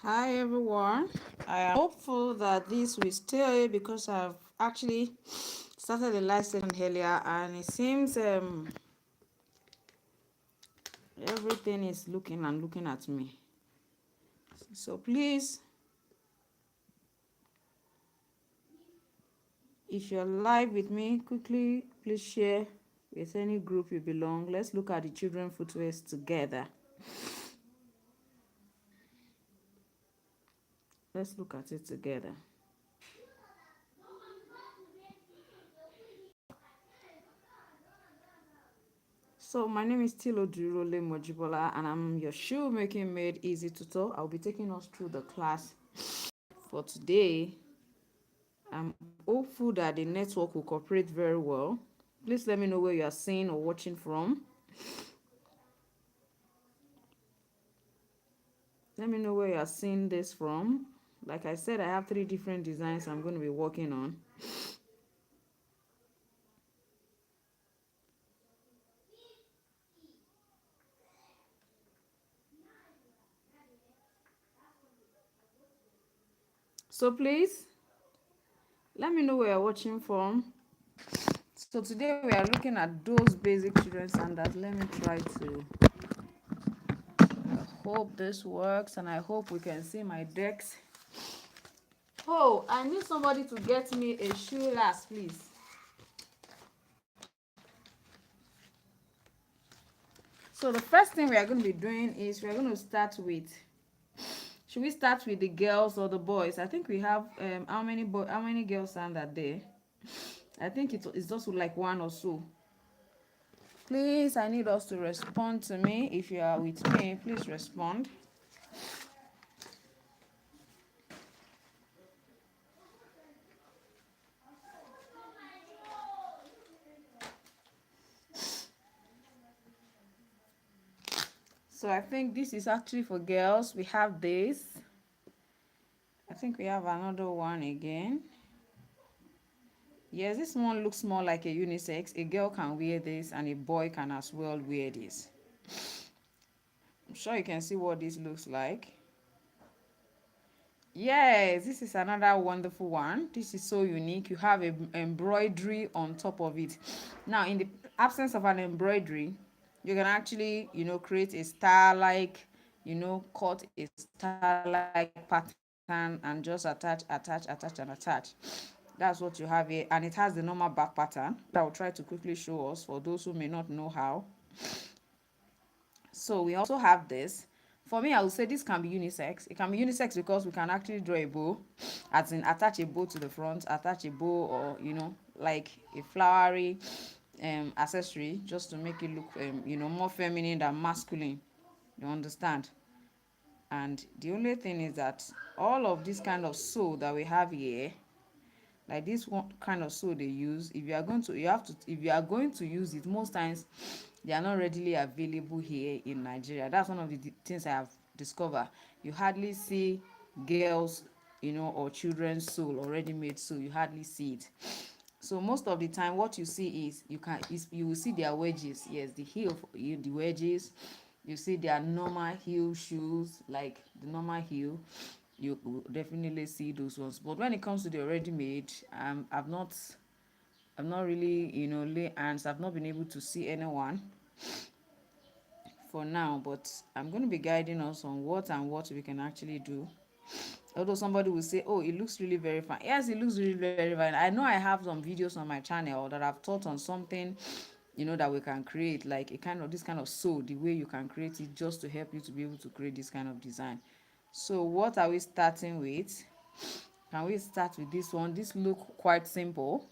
Hi everyone. I am hopeful that this will stay because I've actually started the live session earlier and it seems everything is looking at me. So please, if you're live with me, quickly please share with any group you belong. Let's look at the children footwear together. Let's look at it together. So my name is Tilo Durole Mojibola and I'm your shoemaking made easy tutor. I'll be taking us through the class for today. I'm hopeful that the network will cooperate very well. Please let me know where you are seeing or watching from. Let me know where you are seeing this from. Like I said, I have 3 different designs I'm going to be working on. So please, let me know where you're watching from. So today we are looking at those basic children's sandals. Let me try to, I hope this works and I hope we can see my decks. Oh, I need somebody to get me a shoe last, please. So the first thing we are going to be doing is we are going to start with, should we start with the girls or the boys? I think we have how many girls are there? I think it's just like 1 or so. Please, I need us to respond to me. If you are with me, please respond. So I think this is actually for girls. We have this. I think we have another one again. Yes, this one looks more like a unisex. A girl can wear this and a boy can as well wear this. I'm sure you can see what this looks like. Yes, this is another wonderful one. This is so unique. You have a embroidery on top of it. Now, in the absence of an embroidery, you can actually, create a star like, cut a star like pattern and just attach, and attach. That's what you have here. And it has the normal back pattern that I will try to quickly show us for those who may not know how. So we also have this. For me, I would say this can be unisex. It can be unisex because we can actually draw a bow, as in attach a bow to the front, attach a bow, or like a flowery accessory, just to make it look more feminine than masculine. You understand? And the only thing is that all of this kind of sew that we have here, like this one kind of sew they use, if you are going to use it, most times they are not readily available here in Nigeria. That's one of the things I have discovered. You hardly see girls or children's sew or ready-made sew. You hardly see it. So most of the time what you see is you will see their wedges. Yes, the heel, the wedges. You see their normal heel shoes, like the normal heel. You will definitely see those ones. But when it comes to the ready-made, I've not really lay hands. I've not been able to see anyone for now, but I'm going to be guiding us on what we can actually do. Although somebody will say, oh, it looks really very fine. Yes, it looks really very fine. I know I have some videos on my channel that I've taught on something that we can create, like this kind of sew, the way you can create it, just to help you to be able to create this kind of design. So what are we starting with? Can we start with this one? This look quite simple,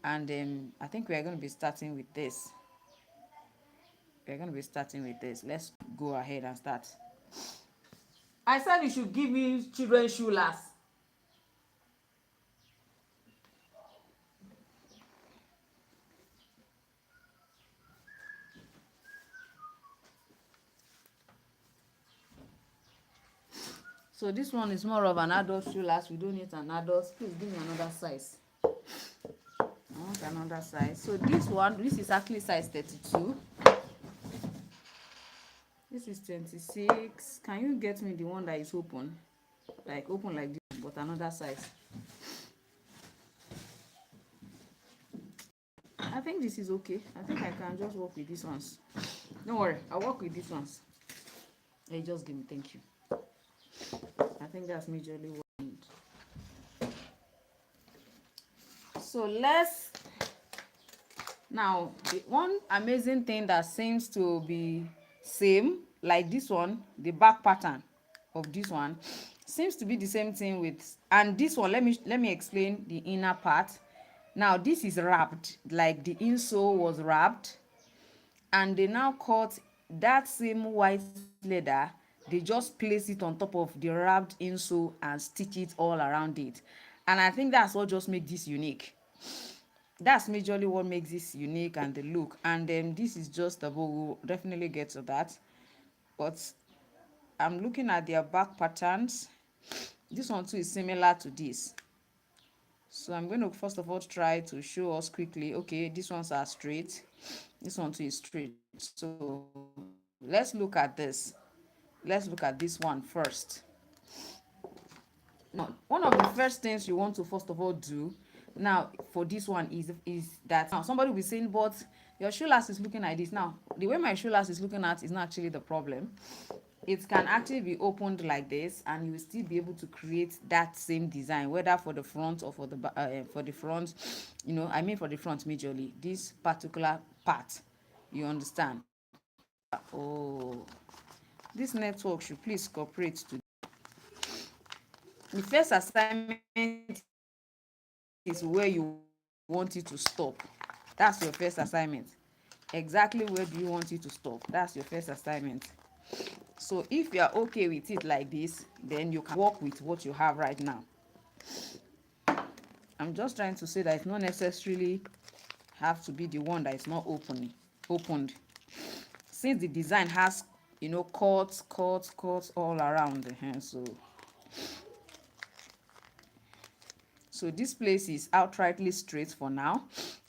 and I think we are going to be starting with this. Let's go ahead and start. I said you should give me children's shoe last. So this one is more of an adult shoe last. We don't need an adult. Please give me another size. I want another size. So this is actually size 32. This is 26. Can you get me the one that is open? like open like this, but another size. I think this is okay. I think I can just work with these ones. Don't worry, I'll work with these ones. Hey, just give me, thank you. I think that's majorly what I need. So let's now, the one amazing thing that seems to be same, like this one, the back pattern of this one seems to be the same thing with, and this one, let me explain the inner part. Now this is wrapped, like the insole was wrapped, and they now cut that same white leather, they just place it on top of the wrapped insole and stitch it all around it. And I think that's what just makes this unique. That's majorly what makes this unique, and the look. And then this is just the bow. We'll definitely get to that, but I'm looking at their back patterns. This one too is similar to this, so I'm going to first of all try to show us quickly. Okay, these ones are straight, this one too is straight. So let's look at this. Let's look at this one first. Now, one of the first things you want to first of all do now for this one is that now somebody will be saying, but your shoe last is looking like this. Now the way my shoe last is looking at is not actually the problem. It can actually be opened like this, and you will still be able to create that same design, whether for the front or for the front, you know, I mean for the front majorly, this particular part, you understand. Oh, this network should please cooperate to. The first assignment is where you want it to stop. That's your first assignment. Exactly where do you want it to stop? That's your first assignment. So if you are okay with it like this, then you can work with what you have right now. I'm just trying to say that it's not necessarily have to be the one that is not opened. Since the design has, you know, cuts all around the hand. So this place is outrightly straight for now,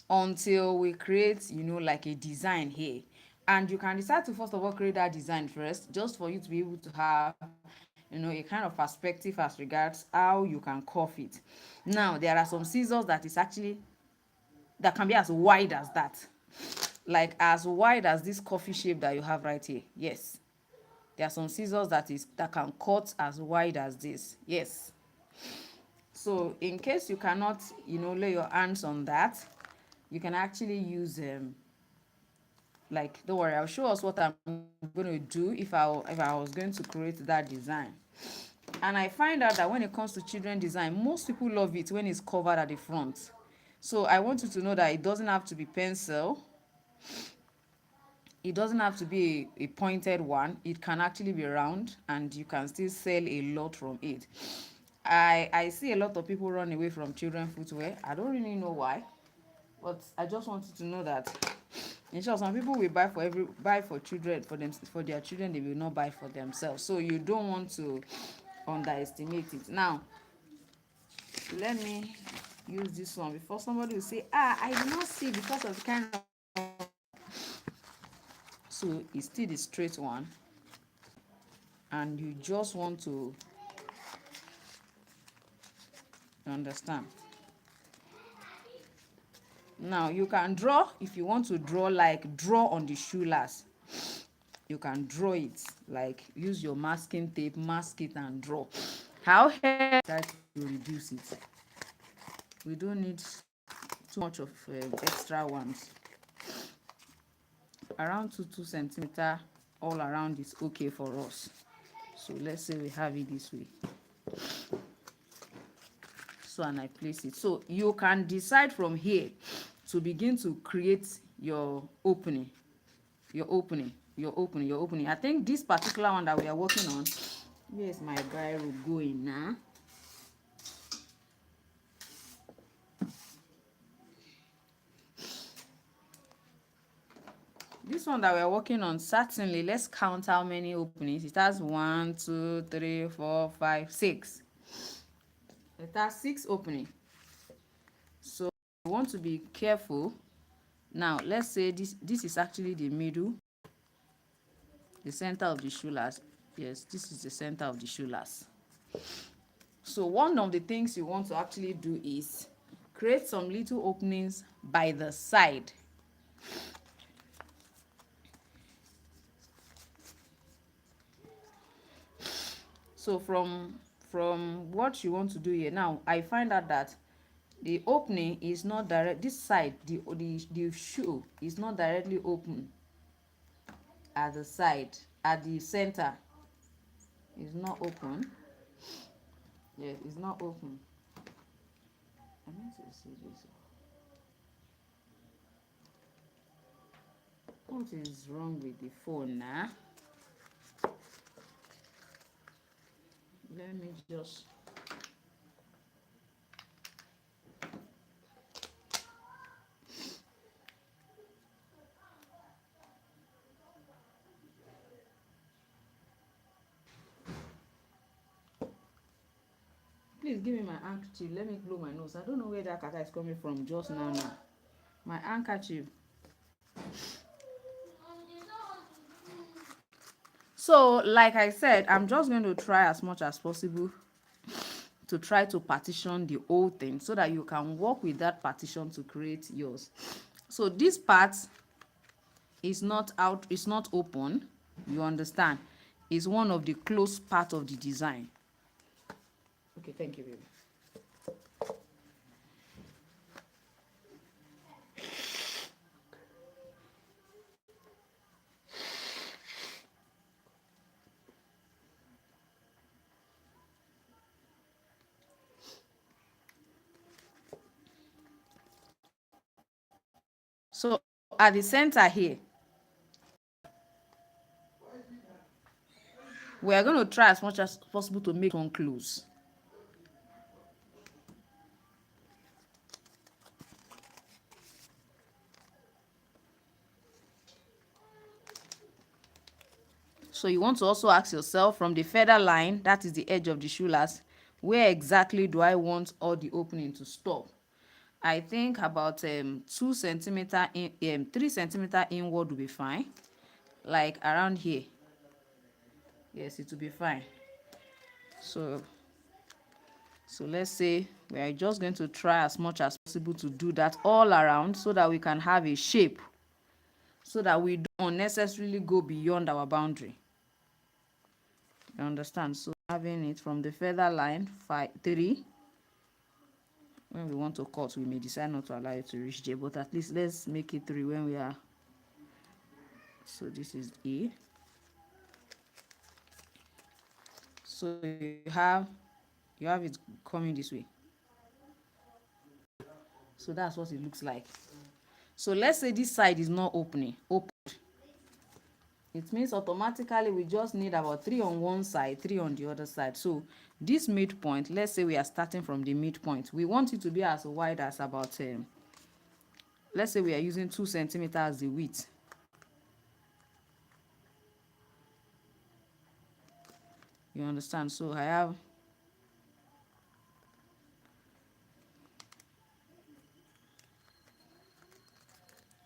until we create, you know, like a design here. And you can decide to first of all create that design first, just for you to be able to have, you know, a kind of perspective as regards how you can curve it. Now there are some scissors that is actually, that can be as wide as that, like as wide as this coffee shape that you have right here. Yes, there are some scissors that can cut as wide as this. Yes. So in case you cannot, you know, lay your hands on that, you can actually use like, don't worry, I'll show us what I'm going to do if I was going to create that design. And I find out that when it comes to children design, most people love it when it's covered at the front. So I want you to know that it doesn't have to be pencil. It doesn't have to be a pointed one. It can actually be round, and you can still sell a lot from it. I see a lot of people run away from children footwear. I don't really know why, but I just want you to know that, in short, some people will buy for children, for their children. They will not buy for themselves. So you don't want to underestimate it. Now let me use this one before somebody will say, I did not see, because of the kind of. So it's still the straight one, and you just want to understand. Now you can draw, if you want to draw, like draw on the shoe last, you can draw it, like use your masking tape, mask it and draw. However, try to reduce it. We don't need too much of extra ones. Around 2 centimeter all around is okay for us. So let's say we have it this way. So, and I place it. So you can decide from here to begin to create your opening. I think this particular one that we are working on, where's my biro going now? This one that we are working on, certainly, let's count how many openings. It has 1, 2, 3, 4, 5, 6. It has 6 openings. So we want to be careful. Now let's say this is actually the middle, the center of the shoe last. Yes, this is the center of the shoe last. So one of the things you want to actually do is create some little openings by the side. So from what you want to do here now, I find out that the opening is not direct. This side, the shoe is not directly open at the side, at the center. It's not open. Yes, it's not open. I need to see this. What is wrong with the phone now? Let me just. Please give me my handkerchief. Let me blow my nose. I don't know where that kata is coming from just now. My handkerchief. So, like I said, I'm just going to try as much as possible to try to partition the whole thing so that you can work with that partition to create yours. So this part is not out, it's not open, you understand? It's one of the closed part of the design. Okay, thank you, baby. So at the center here, we are going to try as much as possible to make one close. So you want to also ask yourself, from the feather line, that is the edge of the shoe last, where exactly do I want all the opening to stop? I think about 2 centimeter in 3 centimeter inward will be fine, like around here. Yes, it will be fine. So let's say we are just going to try as much as possible to do that all around so that we can have a shape, so that we don't unnecessarily go beyond our boundary. You understand? So having it from the feather line 3. When we want to cut, we may decide not to allow it to reach there, but at least let's make it 3 when we are. So this is A. So you have it coming this way. So that's what it looks like. So let's say this side is not opened. It means automatically we just need about 3 on one side, 3 on the other side. So this midpoint, let's say we are starting from the midpoint. We want it to be as wide as about, let's say we are using 2 centimeters as the width. You understand? So I have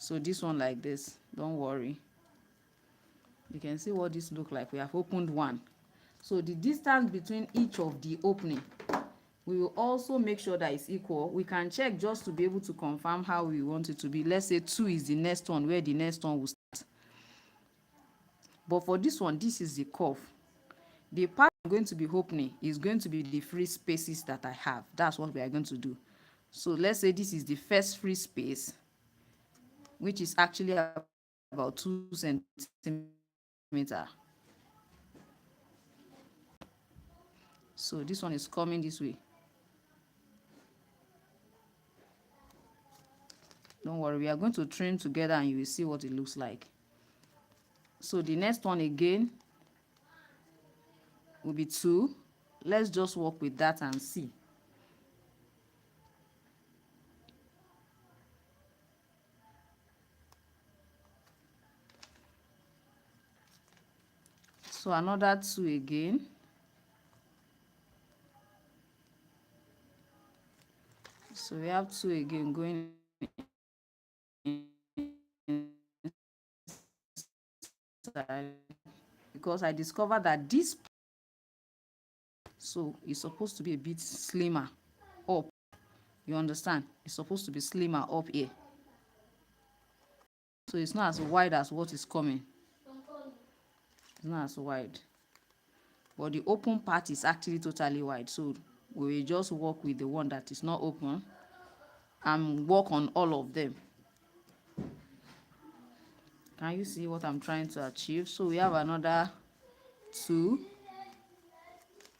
this one like this. Don't worry. You can see what this look like. We have opened one. So the distance between each of the opening, we will also make sure that it's equal. We can check just to be able to confirm how we want it to be. Let's say 2 is the next one, where the next one will start. But for this one, this is the curve. The part I'm going to be opening is going to be the free spaces that I have. That's what we are going to do. So let's say this is the first free space, which is actually about 2 centimeters. So this one is coming this way. Don't worry, we are going to trim together and you will see what it looks like. So the next one again will be 2. Let's just work with that and see. So another 2 again. So we have 2 again going inside, because I discovered that this, so it's supposed to be a bit slimmer up. You understand? It's supposed to be slimmer up here, so it's not as wide as what is coming. It's not as wide, but the open part is actually totally wide, so we will just work with the one that is not open and work on all of them. Can you see what I'm trying to achieve? So we have another 2.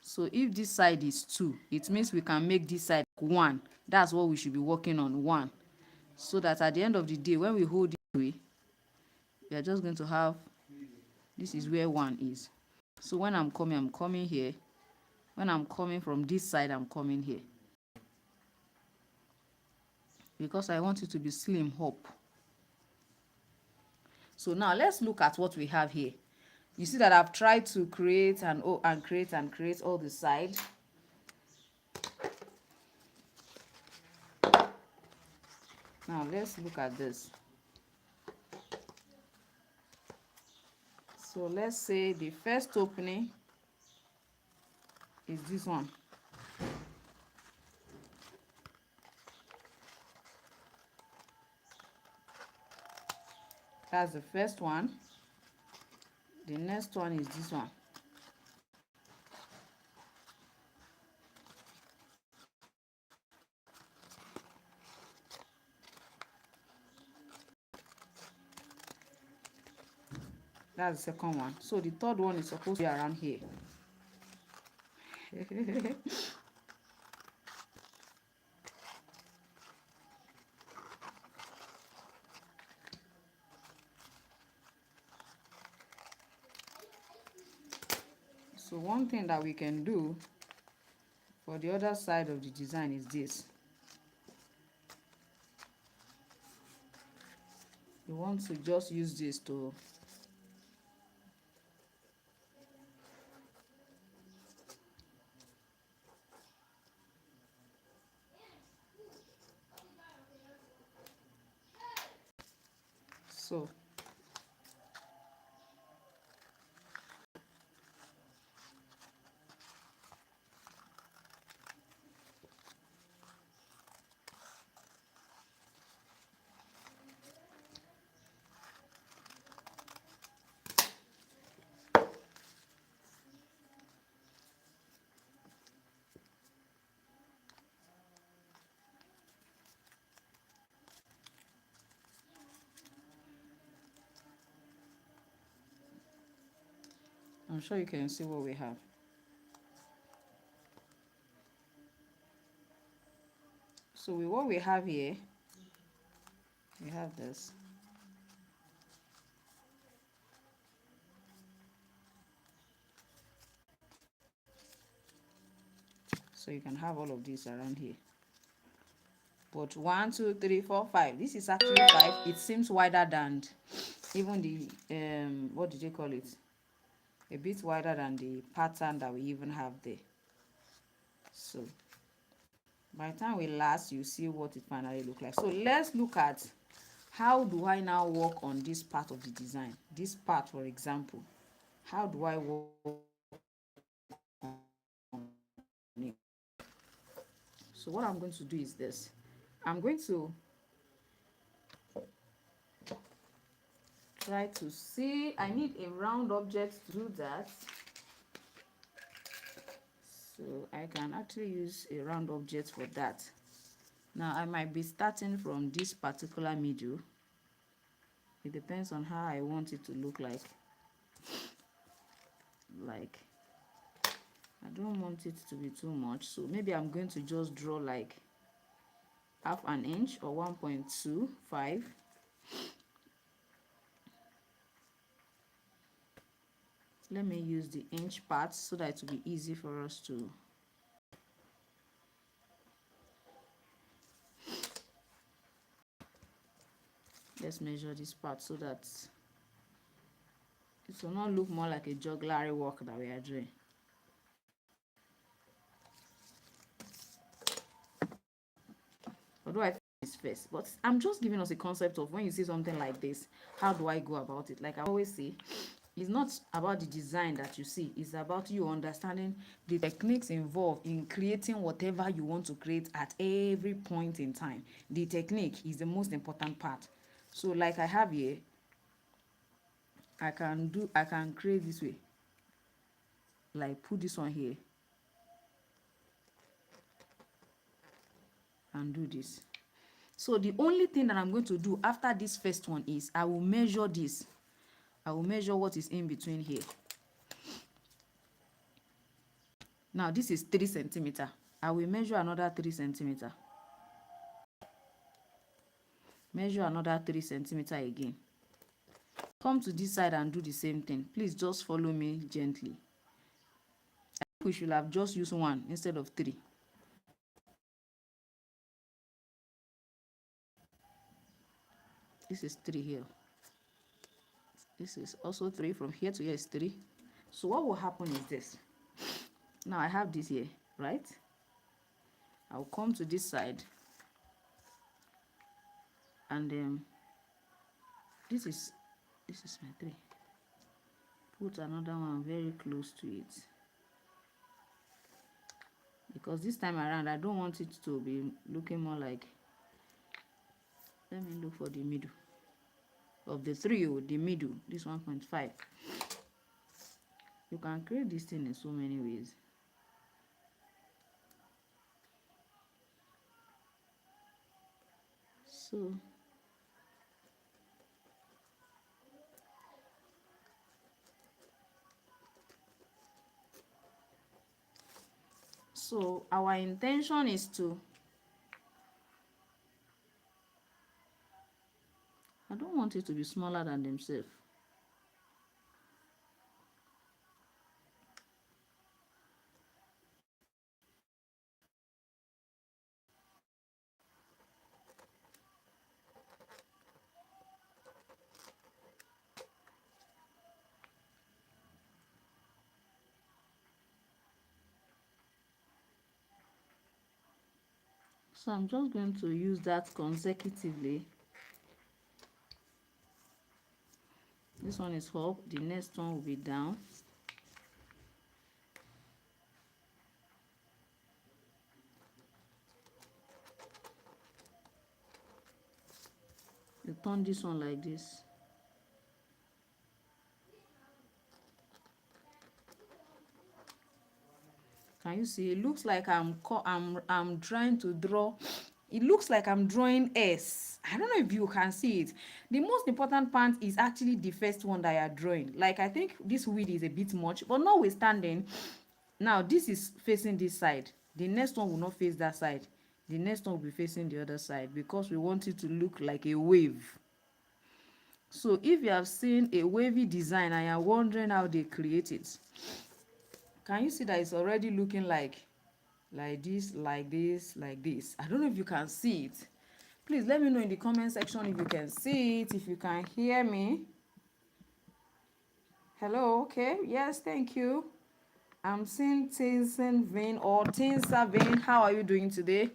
So if this side is 2, it means we can make this side 1. That's what we should be working on, 1. So that at the end of the day, when we hold it away, we are just going to have, this is where 1 is. So when I'm coming here. When I'm coming from this side, I'm coming here, because I want it to be slim up. So now let's look at what we have here. You see that I've tried to create and create all the side. Now let's look at this. So let's say the first opening is this one. That's the first one. The next one is this one. That's the second one. So the third one is supposed to be around here. So one thing that we can do for the other side of the design is this. You want to just use this to so I'm sure you can see what we have. So with what we have here, we have this. So you can have all of these around here. But 1, 2, 3, 4, 5. This is actually 5. It seems wider than even the what did you call it? A bit wider than the pattern that we even have there. So by the time we last, you see what it finally looks like. So let's look at how do I now work on this part of the design. This part, for example, how do I work on it? So what I'm going to do is this. I'm going to try to see. I need a round object to do that. So I can actually use a round object for that. Now I might be starting from this particular middle. It depends on how I want it to look like. I don't want it to be too much, so maybe I'm going to just draw like half an inch or 1.25. Let me use the inch part so that it will be easy for us to let's measure this part so that it will not look more like a jugglery work that we are doing. Although I think it's first, but I'm just giving us a concept of when you see something like this, how do I go about it? Like I always say, It's not about the design that you see. It's about you understanding the techniques involved in creating whatever you want to create at every point in time. The technique is the most important part. So like I have here, I can create this way. Like put this one here and do this. So the only thing that I'm going to do after this first one is I will measure this. I will measure what is in between here. Now this is 3 centimeter. I will measure another 3 centimeter. Measure another 3 centimeter again. Come to this side and do the same thing. Please just follow me gently. I think we should have just used 1 instead of 3. This is 3 here. This is also 3. From here to here is 3. So what will happen is this. Now I have this here, right? I'll come to this side. And this is my 3. Put another one very close to it. Because this time around, I don't want it to be looking more like... Let me look for the middle. Of the 3, the middle, this 1.5. You can create this thing in so many ways. So our intention is to... I don't want it to be smaller than themselves. So I'm just going to use that consecutively. This one is up, the next one will be down. You turn this one like this. Can you see? It looks like I'm trying to draw. It looks like I'm drawing S. I don't know if you can see it. The most important part is actually the first one that you are drawing. Like, I think this width is a bit much, but notwithstanding, now this is facing this side. The next one will not face that side. The next one will be facing the other side because we want it to look like a wave. So if you have seen a wavy design and you're wondering how they create it, can you see that it's already looking like this, like this, like this? I don't know if you can see it. Please let me know in the comment section if you can see it, if you can hear me. Hello, okay, yes, thank you. I'm seeing Tinsen Vein or Tinsa Vein. How are you doing today?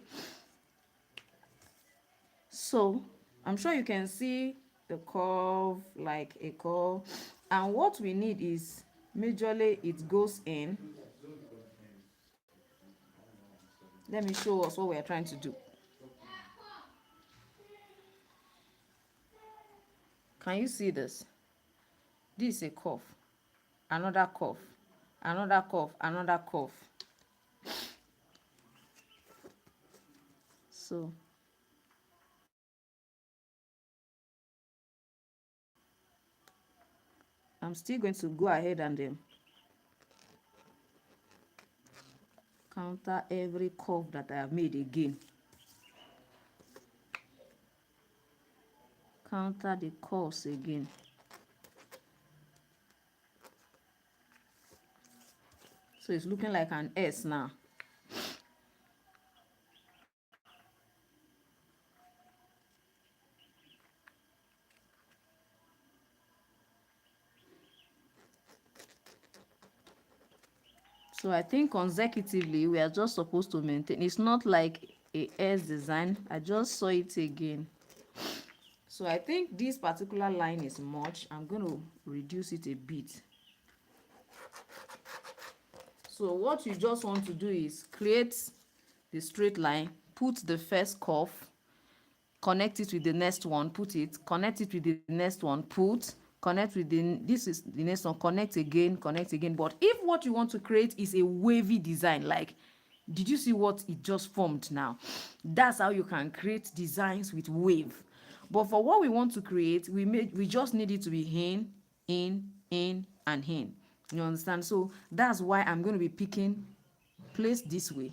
So I'm sure you can see the curve, like a curve. And what we need is majorly it goes in. Let me show us what we are trying to do. Can you see this? This is a curve, another curve, another curve, another curve. So I'm still going to go ahead and counter every curve that I have made again. Counter the curves again. So it's looking like an S now. So I think consecutively we are just supposed to maintain. It's not like a S design. I just saw it again. So So I think this particular line is much. I'm going to reduce it a bit. So what you just want to do is create the straight line, put the first curve, connect it with the next one, put it, connect it with the next one, put, connect with the, this is the next one, connect again, connect again. But if what you want to create is a wavy design, like, did you see what it just formed now? That's how you can create designs with wave. But for what we want to create, we just need it to be in, and in. You understand? So that's why I'm going to be picking place this way,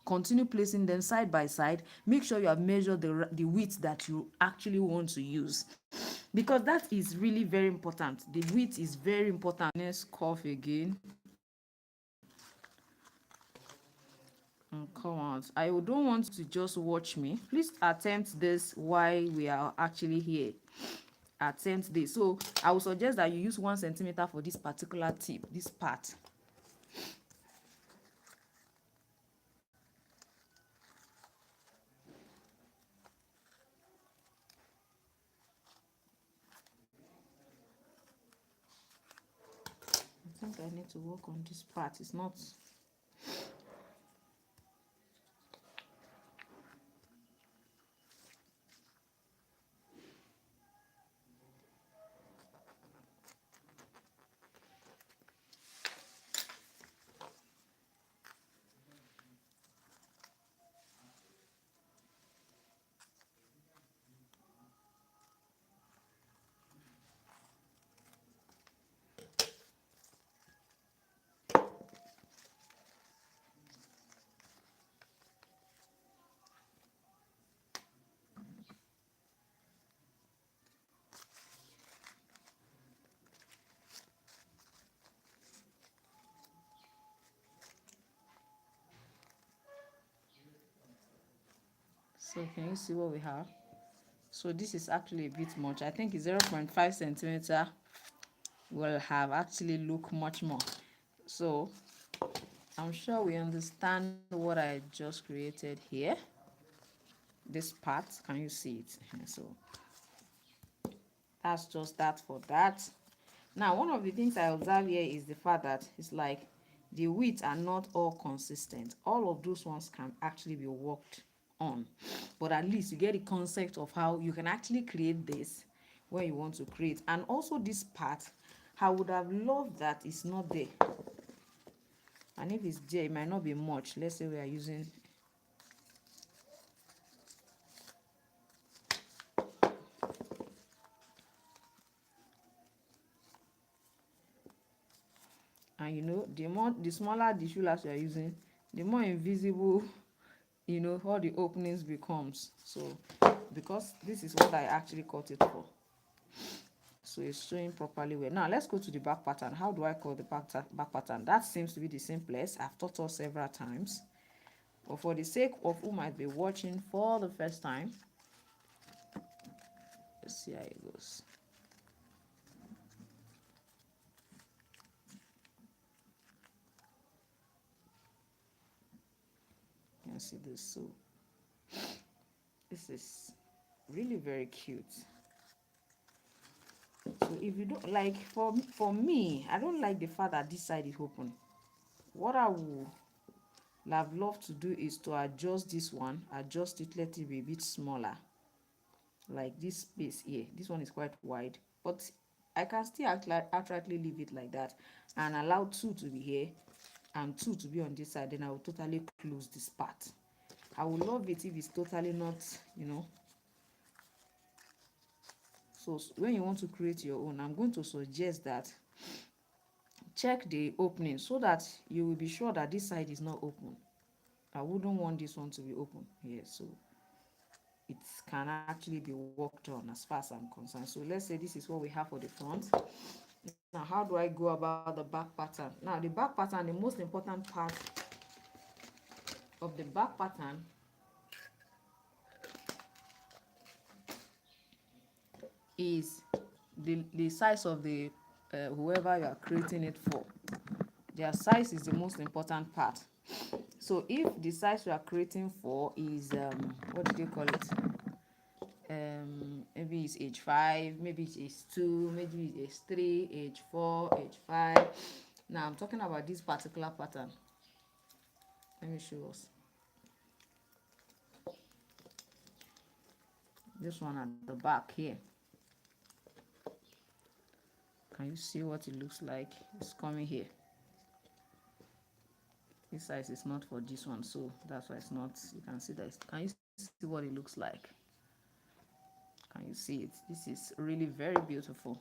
continue placing them side by side. Make sure you have measured the width that you actually want to use, because that is really very important. The width is very important. Next curve again, and come out. I don't want to just watch me. Please attempt this while we are actually here. Attempt this. So I would suggest that you use 1 centimeter for this particular tip, this part. I think I need to work on this part. It's not. So can you see what we have? So this is actually a bit much. I think 0.5 centimeter will have actually look much more. So I'm sure we understand what I just created here. This part, can you see it? So that's just that for that. Now, one of the things I observe here is the fact that it's like the widths are not all consistent. All of those ones can actually be worked on, but at least you get the concept of how you can actually create this when you want to create. And also this part, I would have loved that it's not there. And if it's there, it might not be much. Let's say we are using and you know, the smaller the shoelace you are using, the more invisible, you know, all the openings becomes. So because this is what I actually cut it for, so it's showing properly well. Now let's go to the back pattern. How do I cut the back pattern? That seems to be the simplest. I've taught us several times, but for the sake of who might be watching for the first time, let's see how it goes. You can see this. So this is really very cute. So if you don't like, for me, I don't like the fact that this side is open. What I would have loved to do is to adjust this one, adjust it, let it be a bit smaller, like this space here. This one is quite wide, but I can still accurately leave it like that and allow 2 to be here and 2 to be on this side. Then I will totally close this part. I would love it if it's totally not, you know. So when you want to create your own, I'm going to suggest that check the opening so that you will be sure that this side is not open. I wouldn't want this one to be open here, so it can actually be worked on as far as I'm concerned. So let's say this is what we have for the front. Now how do I go about the back pattern? Now the back pattern, the most important part of the back pattern is the size of the whoever you are creating it for. Their size is the most important part. So if the size you are creating for is what do they call it, maybe it's age 5, maybe it's age 2, maybe it's age 3, age 4, age 5. Now I'm talking about this particular pattern. Let me show us. This one at the back here. Can you see what it looks like? It's coming here. This size is not for this one, so that's why it's not. You can see that. Can you see what it looks like? Can you see it? This is really very beautiful.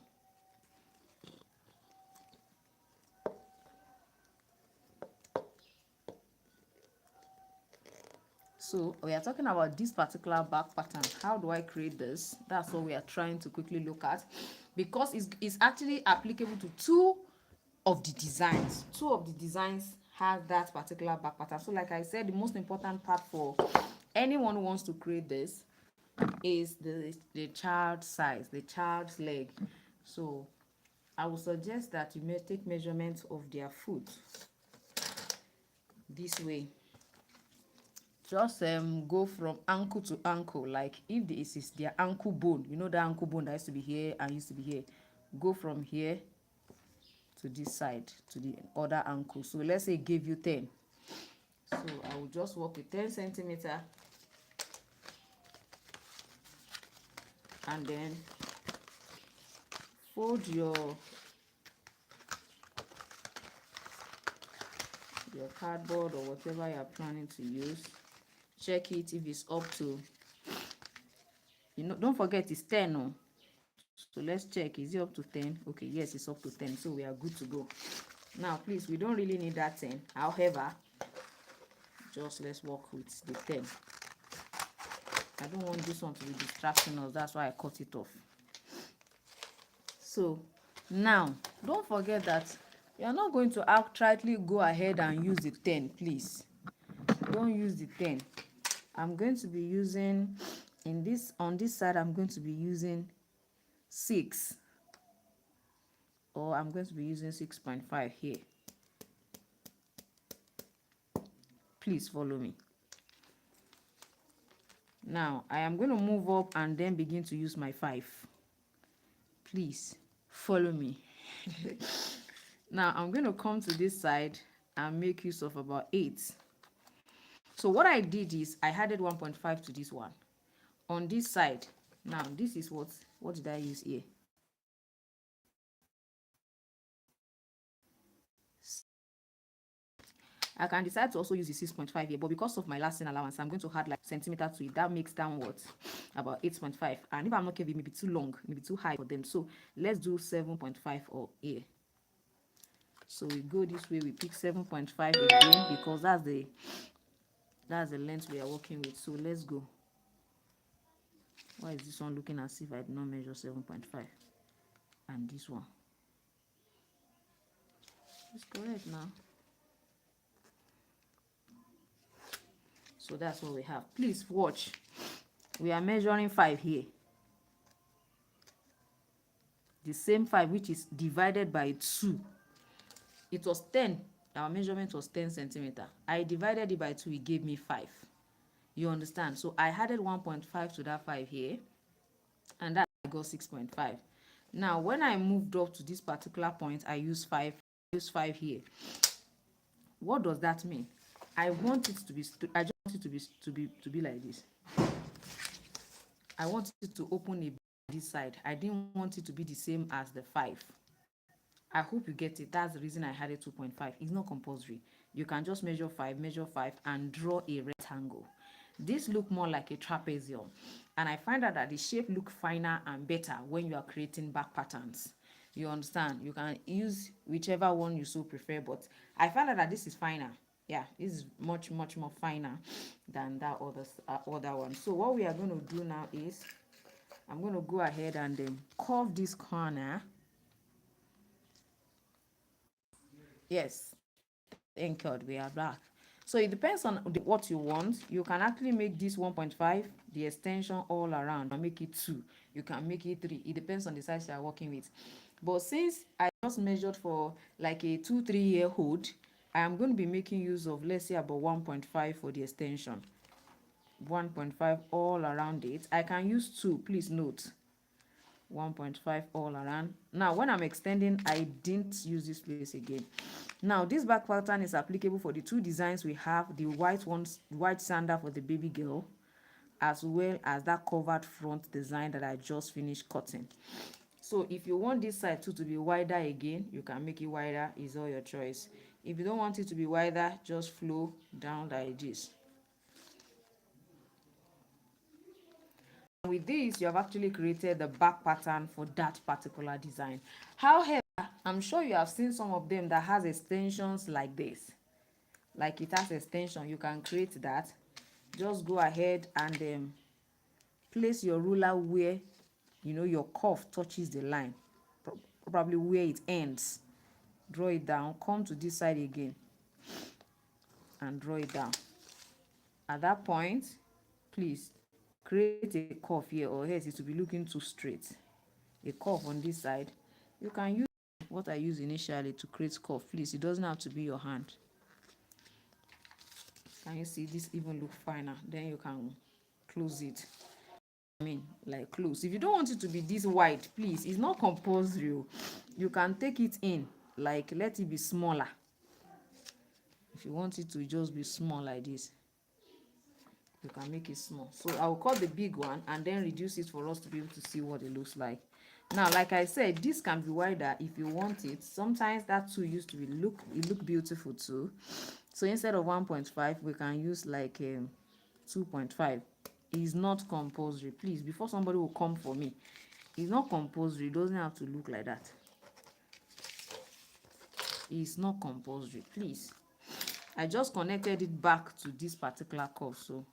So we are talking about this particular back pattern. How do I create this? That's what we are trying to quickly look at, because it's actually applicable to two of the designs. Two of the designs have that particular back pattern. So like I said, the most important part for anyone who wants to create this is the child size, the child's leg. So I would suggest that you may take measurements of their foot this way. Just go from ankle to ankle. Like if this is their ankle bone, you know the ankle bone that used to be here and used to be here, go from here to this side to the other ankle. So let's say it gave you 10, so I will just work with 10 centimeter, and then fold your cardboard or whatever you are planning to use. Check it if it's up to, don't forget it's 10. No, so let's check, is it up to 10? Okay, yes, it's up to 10, so we are good to go. Now please, we don't really need that 10. However, just let's work with the 10. I don't want this one to be distracting us, that's why I cut it off. So now don't forget that you are not going to outrightly go ahead and use the 10. Please don't use the 10. I'm going to be using on this side, I'm going to be using 6, or I'm going to be using 6.5 here. Please follow me. Now I am going to move up and then begin to use my 5. Please follow me. Now I'm going to come to this side and make use of about 8. So what I did is I added 1.5 to this one on this side. Now this is what did I use here? I can decide to also use the 6.5 here, but because of my lasting allowance, I'm going to add like centimeter to it. That makes downward about 8.5. And if I'm not careful, it may be too long, maybe too high for them. So let's do 7.5 or here. So we go this way, we pick 7.5 again, because that's the length we are working with. So let's go. Why is this one looking as if I did not measure 7.5? And this one. It's correct now. So that's what we have. Please watch. We are measuring 5 here. The same 5 which is divided by 2. It was 10. Our measurement was 10 centimeter. I divided it by 2. It gave me 5. You understand? So I added 1.5 to that 5 here. And that I got 6.5. Now when I moved up to this particular point, I used 5. I used 5 here. What does that mean? I want it to be to be like this. I want it to open a this side. I didn't want it to be the same as the 5. I hope you get it. That's the reason I had a 2.5. It's not compulsory. You can just measure 5, and draw a rectangle. This look more like a trapezium, and I find out that the shape look finer and better when you are creating back patterns. You understand? You can use whichever one you so prefer, but I found out that this is finer. Yeah, this is much more finer than that other one. So what we are going to do now is I'm going to go ahead and curve this corner. Yes, thank God we are back. So it depends on what you want. You can actually make this 1.5, the extension all around, and make it 2. You can make it 3. It depends on the size you are working with. But since I just measured for like a 2-3 year old, I am going to be making use of, let's say, about 1.5 for the extension. 1.5 all around it. I can use 2, please note. 1.5 all around. Now when I'm extending, I didn't use this place again. Now this back pattern is applicable for the 2 designs we have, the white ones, white sandal for the baby girl, as well as that covered front design that I just finished cutting. So if you want this side too to be wider again, you can make it wider. Is all your choice. If you don't want it to be wider, just flow down like this. With this, you have actually created the back pattern for that particular design. However, I'm sure you have seen some of them that has extensions like this. Like it has extension, you can create that. Just go ahead and place your ruler where your cuff touches the line, probably where it ends. Draw it down, come to this side again and draw it down. At that point, please create a curve here, or else it will be looking too straight. A curve on this side. You can use what I used initially to create curve. Please, it doesn't have to be your hand. Can you see this even look finer? Then you can close it. Like close. If you don't want it to be this wide, please, it's not compulsory. You can take it in, like let it be smaller. If you want it to just be small like this, you can make it small. So I'll cut the big one and then reduce it for us to be able to see what it looks like. Now, like I said, this can be wider if you want it. Sometimes that 2 used to be look beautiful too. So instead of 1.5, we can use like 2.5. It's not compulsory. Please, before somebody will come for me, it's not compulsory. It doesn't have to look like that. It's not compulsory. Please, I just connected it back to this particular curve. So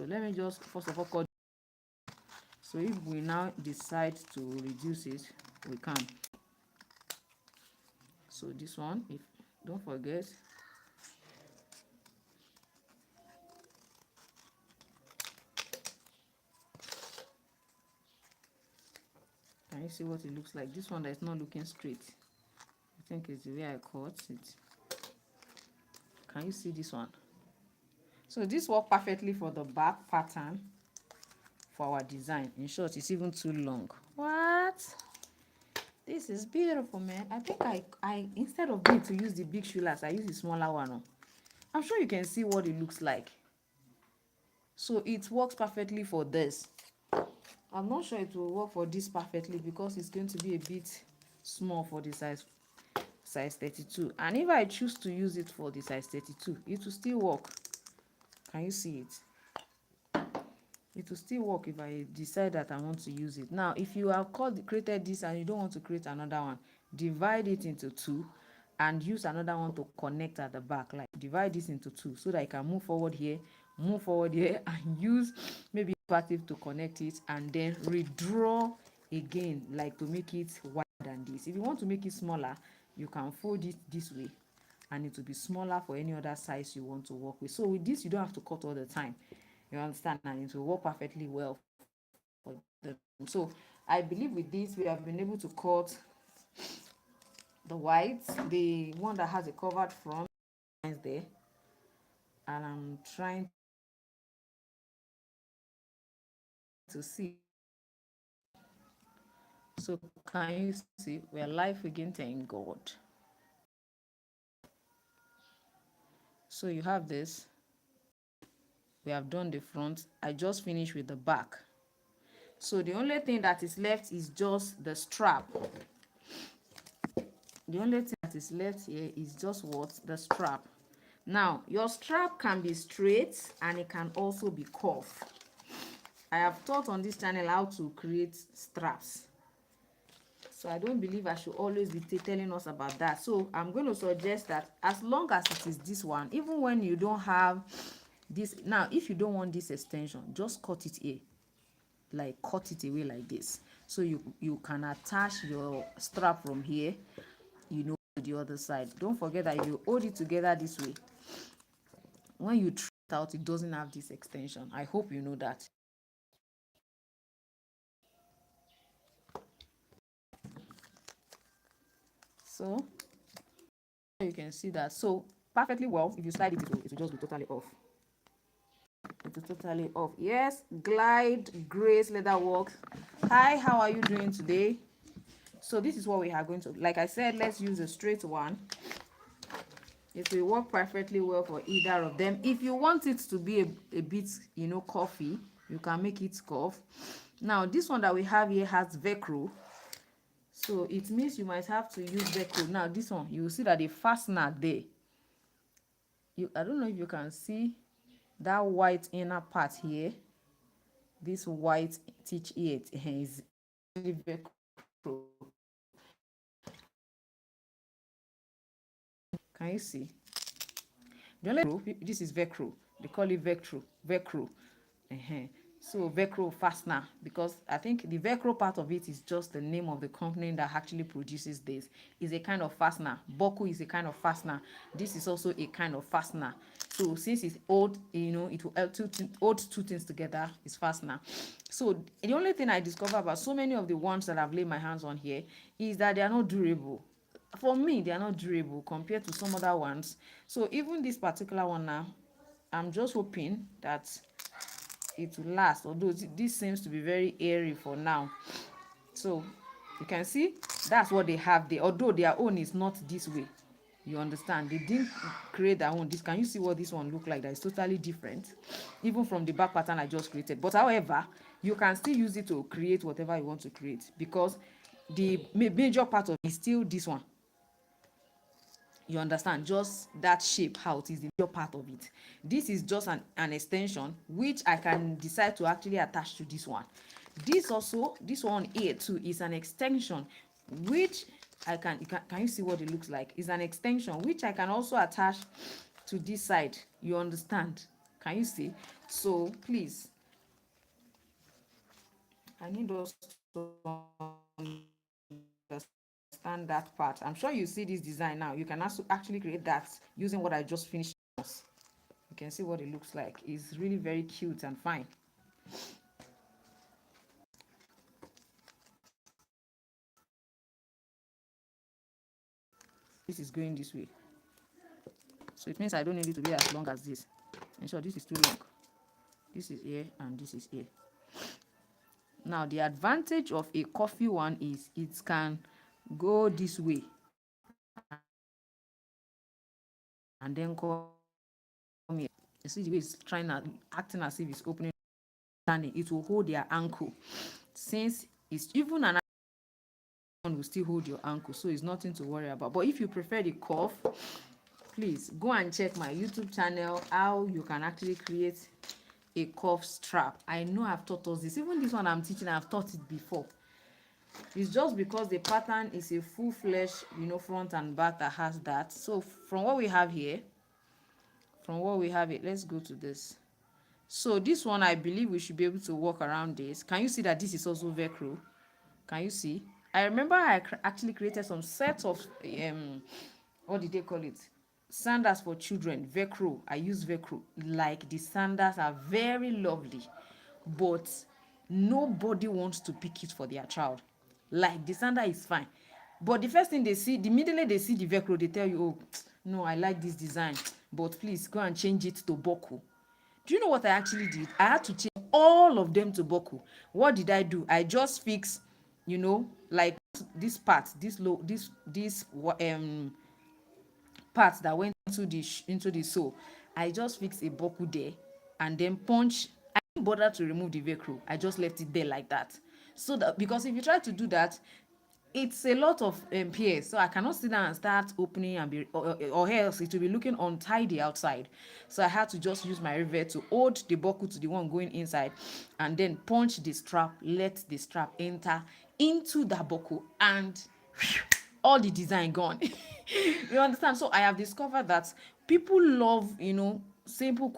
let me just first of all cut. So if we now decide to reduce it, we can. So this one, if don't forget, can you see what it looks like? This one that is not looking straight, I think it's the way I cut it. Can you see this one? So this worked perfectly for the back pattern for our design. In short, it's even too long. What? This is beautiful, man. I think I instead of me to use the big shoelace, I use the smaller one. I'm sure you can see what it looks like. So it works perfectly for this. I'm not sure it will work for this perfectly because it's going to be a bit small for the size 32. And if I choose to use it for the size 32, it will still work. Can you see it? It will still work if I decide that I want to use it. Now, if you have created this and you don't want to create another one, divide it into 2 and use another one to connect at the back. Like divide this into 2 so that I can move forward here, and use maybe active to connect it, and then redraw again, like to make it wider than this. If you want to make it smaller, you can fold it this way and it will be smaller for any other size you want to work with. So with this, you don't have to cut all the time. You understand? And it will work perfectly well for them. So I believe with this, we have been able to cut the white, the one that has a covered front there. And I'm trying to see. So can you see? We're live again, thank God. So you have this. We have done the front. I just finished with the back. So the only thing that is left is just the strap. The only thing that is left here is just what? The strap. Now, your strap can be straight and it can also be curved. I have taught on this channel how to create straps. So I don't believe I should always be telling us about that. So I'm going to suggest that as long as it is this one, even when you don't have this, now if you don't want this extension, just cut it here. Like cut it away like this. So you can attach your strap from here, to the other side. Don't forget that if you hold it together this way, when you throw it out, it doesn't have this extension. I hope you know that. So You can see that. So perfectly well. If you slide it, it will just be totally off. It is totally off. Yes, Glide Grace Leather Works. Hi, how are you doing today? So this is what we are going to, like I said, let's use a straight one. It will work perfectly well for either of them. If you want it to be a bit, you know, curvy, you can make it curve. Now this one that we have here has Velcro, so it means you might have to use Velcro. Now this one, you will see that the fastener there, I don't know if you can see that white inner part here. This white teach here is Velcro. Can you see? The only this is Velcro. They call it Velcro. So Velcro fastener, because I think the Velcro part of it is just the name of the company that actually produces this. Is a kind of fastener. Boku is a kind of fastener. This is also a kind of fastener. So since it's old, you know, it will hold two things together. Is fastener. So the only thing I discover about so many of the ones that I've laid my hands on here is that they are not durable. For me, they are not durable compared to some other ones. So even this particular one now, I'm just hoping that it will last, although this seems to be very airy for now. So you can see that's what they have there, although their own is not this way. You understand, they didn't create their own. This, can you see what this one look like? That is totally different even from the back pattern I just created. But however, you can still use it to create whatever you want to create, because the major part of it is still this one. You understand, just that shape, how it is the major part of it. This is just an extension which I can decide to actually attach to this one. This also, this one here too, is an extension which I can you see what it looks like? It's an extension which I can also attach to this side. You understand? Can you see? So please, I need us to understand that part. I'm sure you see this design now. You can also actually create that using what I just finished. You can see what it looks like. It's really very cute and fine. This is going this way, so it means I don't need it to be as long as this. And so this is too long. This is here and this is here. Now the advantage of a coffee one is it can go this way and then come here. You see the way it's trying to acting as if it's opening, it will hold their ankle. Since it's even an one will still hold your ankle, so it's nothing to worry about. But if you prefer the cuff, please go and check my YouTube channel how you can actually create a cuff strap. I know I've taught us this. Even this one I'm teaching, I've taught it before. It's just because the pattern is a full-fledged, you know, front and back that has that. So from what we have here, let's go to this. So this one, I believe we should be able to walk around this. Can you see that this is also Velcro? Can you see? I remember I actually created some sets of what did they call it? Sandals for children, Velcro. I use Velcro. Like, the sandals are very lovely, but nobody wants to pick it for their child. Like, the sandal is fine, but the first thing they see, immediately they see the Velcro, they tell you, oh, no, I like this design, but please go and change it to Boku. Do you know what I actually did? I had to change all of them to Boku. What did I do? I just fix, you know, like this part, this part that went into the sole. I just fixed a Boku there and then punch. I didn't bother to remove the Velcro. I just left it there like that. So that, because if you try to do that, it's a lot of pairs, so I cannot sit down and start opening and be or else it will be looking untidy outside. So I had to just use my rivet to hold the buckle to the one going inside and then punch the strap, let the strap enter into the buckle, and all the design gone. You understand? So I have discovered that people love, you know, simple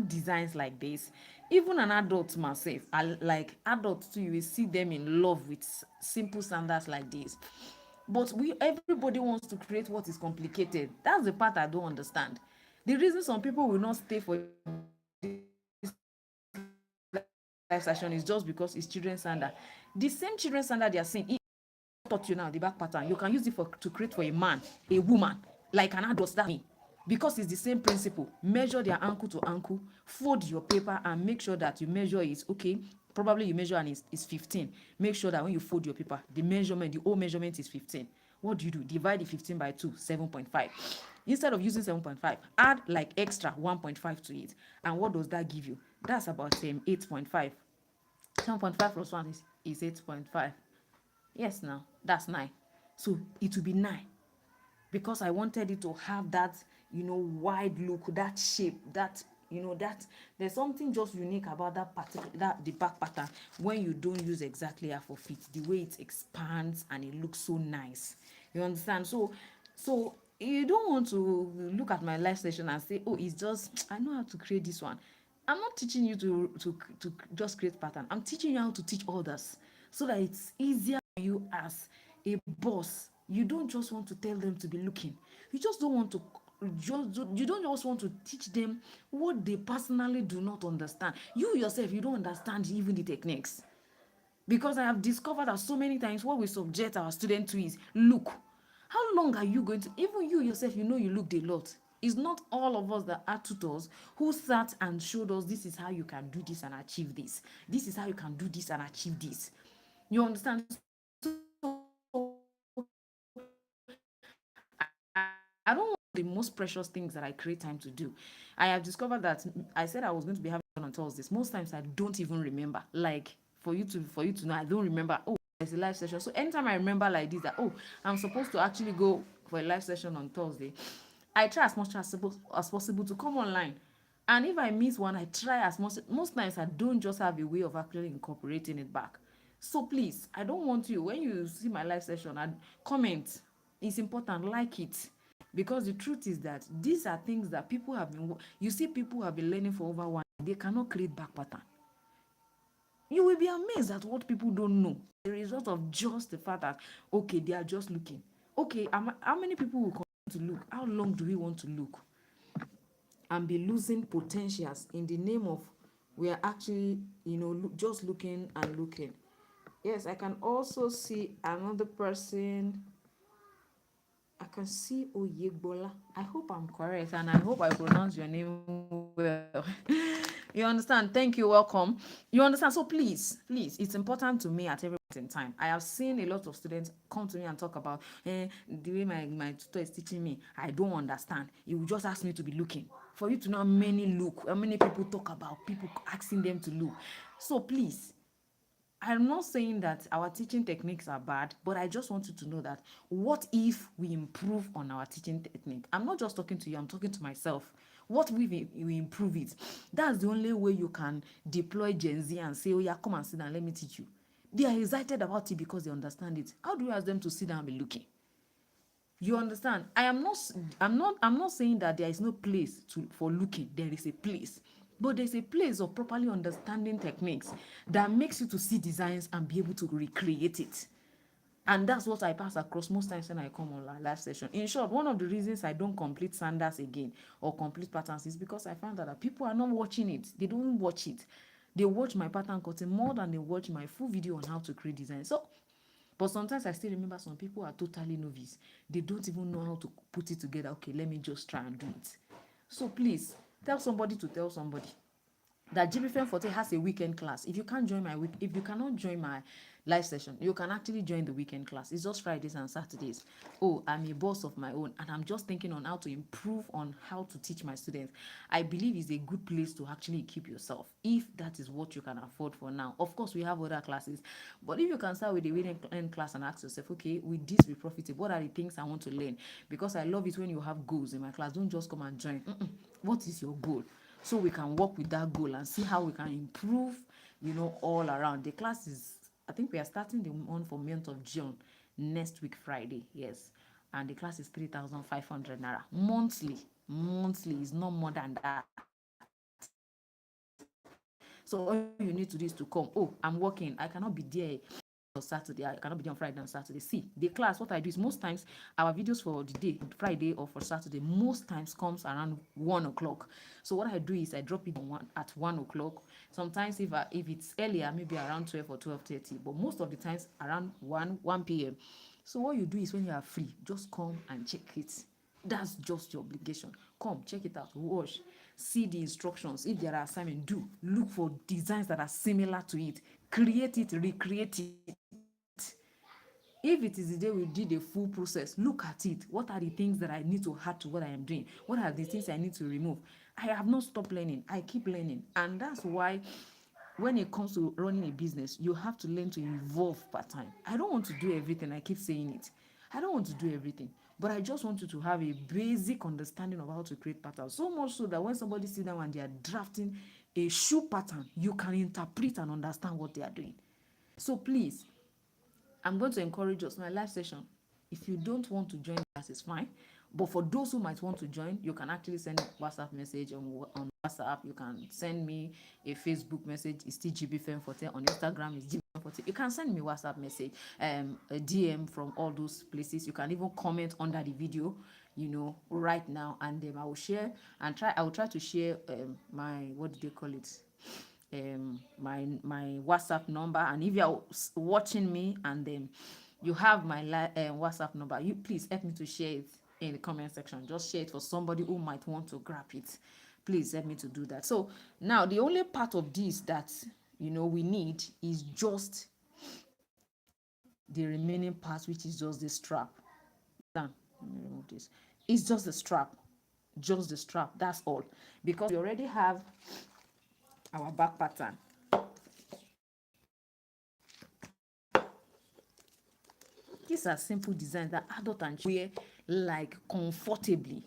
designs like this. Even an adult myself, like adults too, you will see them in love with simple sandals like this. But everybody wants to create what is complicated. That's the part I don't understand. The reason some people will not stay for this live session is just because it's children's sandal. The same children's sandal they are saying, taught you now the back pattern, you can use it to create for a man, a woman, like an adult, that's me. Because it's the same principle. Measure their ankle to ankle, fold your paper and make sure that you measure it. Okay, probably you measure and it's 15. Make sure that when you fold your paper, the whole measurement is 15. What do? Divide the 15 by 2, 7.5. Instead of using 7.5, add like extra 1.5 to it. And what does that give you? That's about 8.5. 7.5 plus 1 is 8.5. Yes, now that's 9. So it will be 9, because I wanted it to have that, wide look, that shape, that, that there's something just unique about that particular, that the back pattern, when you don't use exactly half of it, the way it expands and it looks so nice. You understand? So you don't want to look at my live session and say, oh, it's just, I know how to create this one. I'm not teaching you to just create pattern. I'm teaching you how to teach others, so that it's easier for you as a boss. You don't just want to tell them to be looking. You just don't want to you don't just want to teach them what they personally do not understand. You yourself, you don't understand even the techniques. Because I have discovered that so many times what we subject our students to is look. How long are you going to, even you yourself, you looked a lot. It's not all of us that are tutors who sat and showed us this is how you can do this and achieve this. This is how you can do this and achieve this. You understand? I don't want the most precious things that I create time to do. I have discovered that I said I was going to be having on Thursdays. Most times I don't even remember. Like for you to know, I don't remember. Oh, there's a live session. So anytime I remember like this, that I'm supposed to actually go for a live session on Thursday, I try as much as possible to come online. And if I miss one, I try as much. Most times I don't just have a way of actually incorporating it back. So please, I don't want you, when you see my live session, and comment. It's important, like it. Because the truth is that these are things that people have been, you see, people have been learning for over 1 year. They cannot create back pattern. You will be amazed at what people don't know. The result of just the fact that, okay, they are just looking. Okay, how many people will continue to look? How long do we want to look and be losing potentials in the name of we are actually, just looking and looking? Yes, I can also see another person. I can see Oyegbola. I hope I'm correct and I hope I pronounce your name well. You understand? Thank you. Welcome. You understand? So please, it's important to me at every point in time. I have seen a lot of students come to me and talk about the way my tutor is teaching me. I don't understand. He will just ask me to be looking. For you to know how many look, how many people talk about people asking them to look. So please, I'm not saying that our teaching techniques are bad, but I just want you to know that what if we improve on our teaching technique? I'm not just talking to you, I'm talking to myself. What if we improve it? That's the only way you can deploy Gen Z and say, oh yeah, come and sit down, let me teach you. They are excited about it because they understand it. How do you ask them to sit down and be looking? You understand? I'm not saying that there is no place for looking. There is a place. But there's a place of properly understanding techniques that makes you to see designs and be able to recreate it. And that's what I pass across most times when I come on live session. In short, one of the reasons I don't complete sandals again or complete patterns is because I found that people are not watching it. They don't watch it. They watch my pattern cutting more than they watch my full video on how to create design. So but sometimes I still remember some people are totally novice. They don't even know how to put it together. Okay, let me just try and do it. So please, tell somebody to tell somebody that Jibbyfemforte has a weekend class. If you cannot join my live session, you can actually join the weekend class. It's just Fridays and Saturdays. Oh, I'm a boss of my own and I'm just thinking on how to improve on how to teach my students. I believe it's a good place to actually keep yourself if that is what you can afford for now. Of course, we have other classes, but if you can start with the weekend class and ask yourself, okay, will this be profitable? What are the things I want to learn? Because I love it when you have goals in my class. Don't just come and join. What is your goal? So we can work with that goal and see how we can improve, all around. The class is, I think we are starting the one for month of June next week Friday. Yes, and the class is 3,500 naira monthly. Monthly is not more than that. So all you need to do is to come. Oh, I'm working, I cannot be there on Saturday, I cannot be there on Friday and Saturday. See, the class, what I do is most times our videos for the day, Friday or for Saturday, most times comes around 1 o'clock. So what I do is I drop it at 1 o'clock. Sometimes if it's earlier, maybe around 12 or 12:30, but most of the times around 1 p.m. So what you do is when you are free, just come and check it. That's just your obligation. Come, check it out, watch, see the instructions. If there are assignments, do look for designs that are similar to it, create it, recreate it. If it is the day we did a full process, look at it. What are the things that I need to add to what I am doing? What are the things I need to remove? I have not stopped learning. I keep learning. And that's why when it comes to running a business, you have to learn to evolve part time. I don't want to do everything. I keep saying it. I don't want to do everything. But I just want you to have a basic understanding of how to create patterns. So much so that when somebody sits down and they are drafting a shoe pattern, you can interpret and understand what they are doing. So please, I'm going to encourage us, my live session. If you don't want to join us, it's fine. But for those who might want to join, you can actually send a WhatsApp message on WhatsApp. You can send me a Facebook message. It's still Jibbyfemforte. On Instagram, it's Jibbyfemforte. You can send me a WhatsApp message, a DM from all those places. You can even comment under the video, right now. And I will share and I will try to share my, what do they call it? My WhatsApp number. And if you're watching me and you have my WhatsApp number, you please help me to share it in the comment section. Just share it for somebody who might want to grab it. Please help me to do that. So now the only part of this that we need is just the remaining part, which is just the strap. Done. Let me remove this. It's just the strap. Just the strap. That's all. Because we already have our back pattern. These are simple designs that adult and wear like comfortably.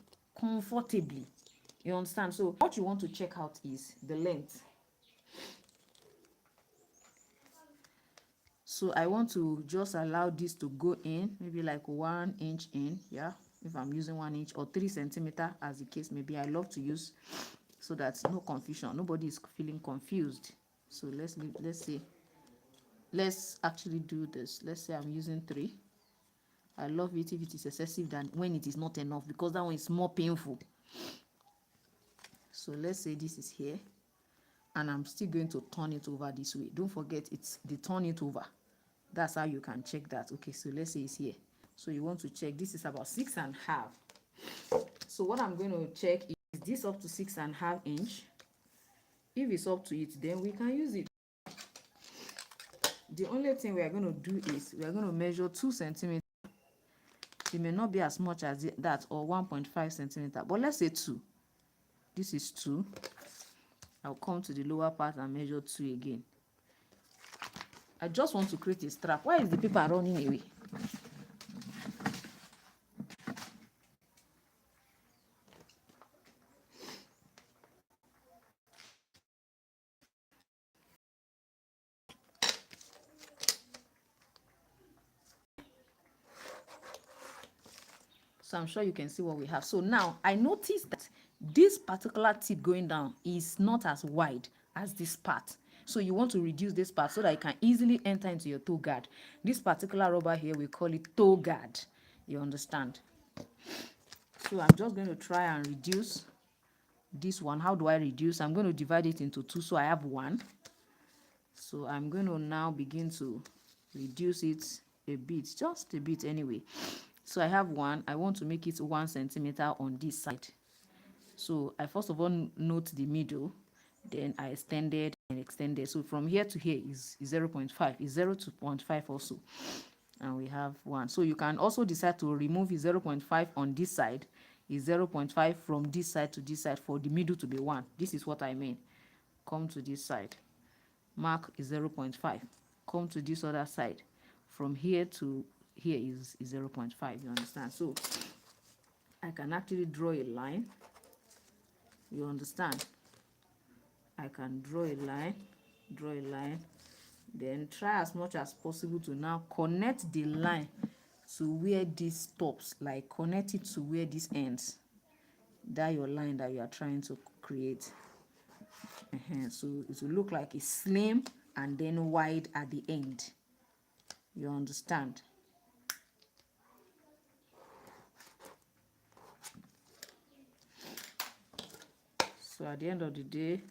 You understand? So what you want to check out is the length. So I want to just allow this to go in, maybe like 1 inch in, yeah, if I'm using 1 inch, or 3 centimeter as the case may be. I love to use so that no confusion, nobody is feeling confused. So let's say, let's actually do this. Let's say I'm using 3. I love it if it is excessive than when it is not enough, because that one is more painful. So let's say this is here, and I'm still going to turn it over this way. Don't forget, it's the turn it over. That's how you can check that. Okay, so let's say it's here. So you want to check, this is about 6.5. So what I'm going to check is this up to 6.5 inch. If it's up to it, then we can use it. The only thing we are going to do is we are going to measure 2 centimeters. It may not be as much as that, or 1.5 centimeter, but let's say 2. This is 2. I'll come to the lower part and measure 2 again. I just want to create a strap. Why is the paper running away? So I'm sure you can see what we have. So now I noticed that this particular tip going down is not as wide as this part. So you want to reduce this part so that it can easily enter into your toe guard. This particular rubber here, we call it toe guard. You understand? So I'm just going to try and reduce this one. How do I reduce? I'm going to divide it into 2, so I have 1. So I'm going to now begin to reduce it a bit, just a bit anyway. So I have 1. I want to make it 1 centimeter on this side. So I first of all note the middle, then I extended and extended. So from here to here is 0.5. Is 0 to 0.5 also. And we have 1. So you can also decide to remove 0.5 on this side. Is 0.5 from this side to this side for the middle to be 1. This is what I mean. Come to this side. Mark is 0.5. Come to this other side. From here to here is 0.5. You understand? So I can actually draw a line. You understand? I can draw a line, then try as much as possible to now connect the line to where this stops, like connect it to where this ends. That your line that you are trying to create. So it will look like it's slim and then wide at the end. You understand? So at the end of the day,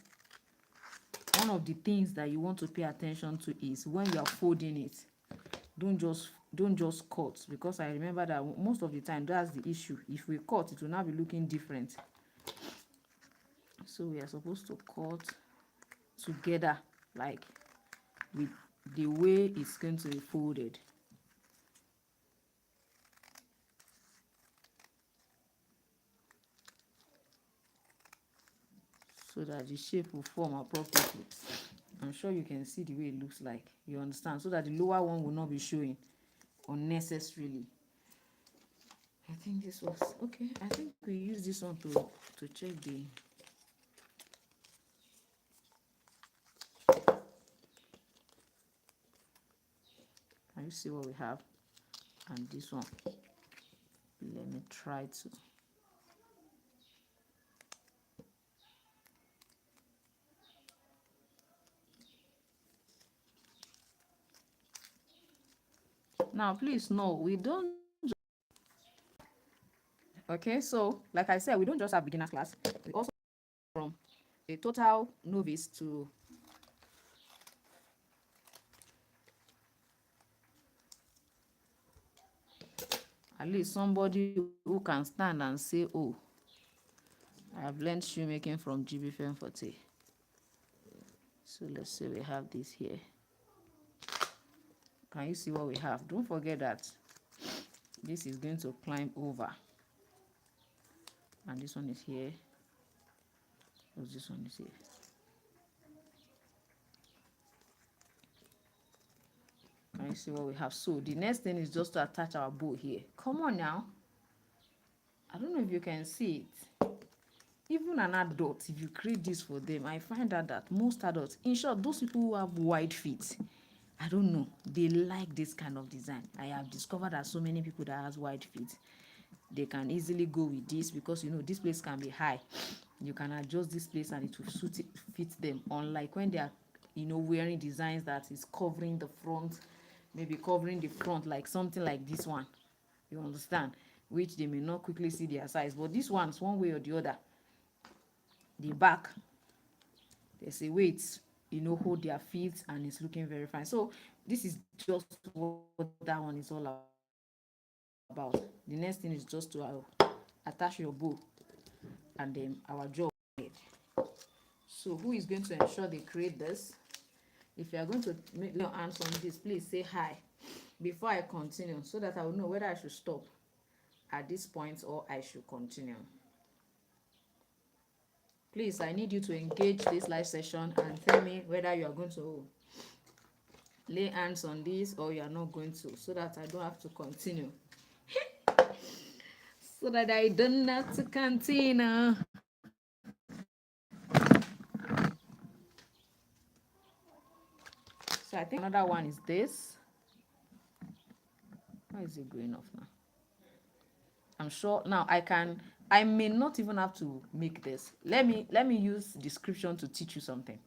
one of the things that you want to pay attention to is when you are folding it, don't just don't just cut, because I remember that most of the time that's the issue. If we cut, it will now be looking different. So we are supposed to cut together, like with the way it's going to be folded. So that the shape will form appropriately. I'm sure you can see the way it looks like. You understand? So that the lower one will not be showing unnecessarily. I think this was okay. I think we use this one to check the. Can you see what we have? And this one. Let me try to. Now, please know we don't. Okay, so like I said, we don't just have beginner class. We also from a total novice to at least somebody who can stand and say, oh, I have learned shoemaking from Jibbyfemforte. So let's say we have this here. Can you see what we have? Don't forget that this is going to climb over. And this one is here. This one is here. Can you see what we have? So the next thing is just to attach our bow here. Come on now. I don't know if you can see it. Even an adult, if you create this for them, I find out that most adults, in short, those people who have wide feet, I don't know, they like this kind of design. I have discovered that so many people that has wide feet, they can easily go with this, because you know this place can be high. You can adjust this place and it will fit them, unlike when they are, you know, wearing designs that is covering the front, maybe covering the front like something like this one, you understand, which they may not quickly see their size. But this one's one way or the other, the back, there's a way it's, you know, hold their feet and it's looking very fine. So this is just what that one is all about. The next thing is just to attach your bow and then our job. So who is going to ensure they create this? If you are going to make your hands on this, please say hi before I continue, so that I will know whether I should stop at this point or I should continue. Please, I need you to engage this live session and tell me whether you are going to lay hands on this or you are not going to, so that I don't have to continue. So that I don't have to continue. So I think another one is this. Why is it going off now? I'm sure now I may not even have to make this. Let me use description to teach you something.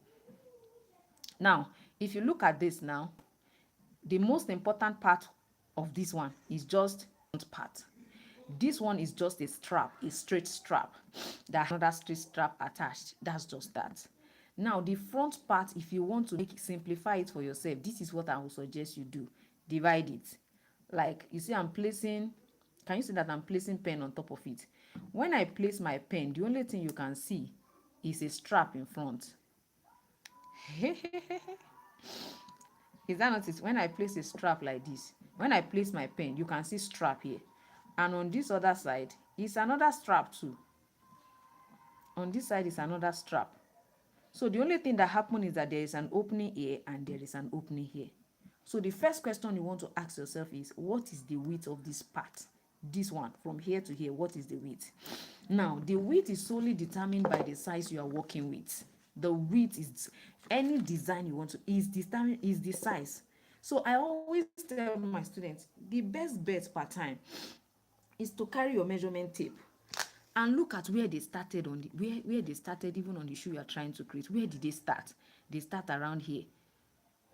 Now, if you look at this now, the most important part of this one is just front part. This one is just a strap, a straight strap. That another straight strap attached. That's just that. Now, the front part, if you want to simplify it for yourself, this is what I would suggest you do. Divide it. Like, you see, I'm placing, can you see that I'm placing pen on top of it? When I place my pen, the only thing you can see is a strap in front. Is that notice? When I place a strap like this, when I place my pen, you can see strap here. And on this other side, is another strap too. On this side is another strap. So the only thing that happens is that there is an opening here and there is an opening here. So the first question you want to ask yourself is, what is the width of this part? This one, from here to here, what is the width? Now, the width is solely determined by the size you are working with. The width is any design you want to, is the size. So I always tell my students, the best bet per time is to carry your measurement tape and look at where they started on the where they started, even on the shoe you are trying to create. Where did they start? They start around here.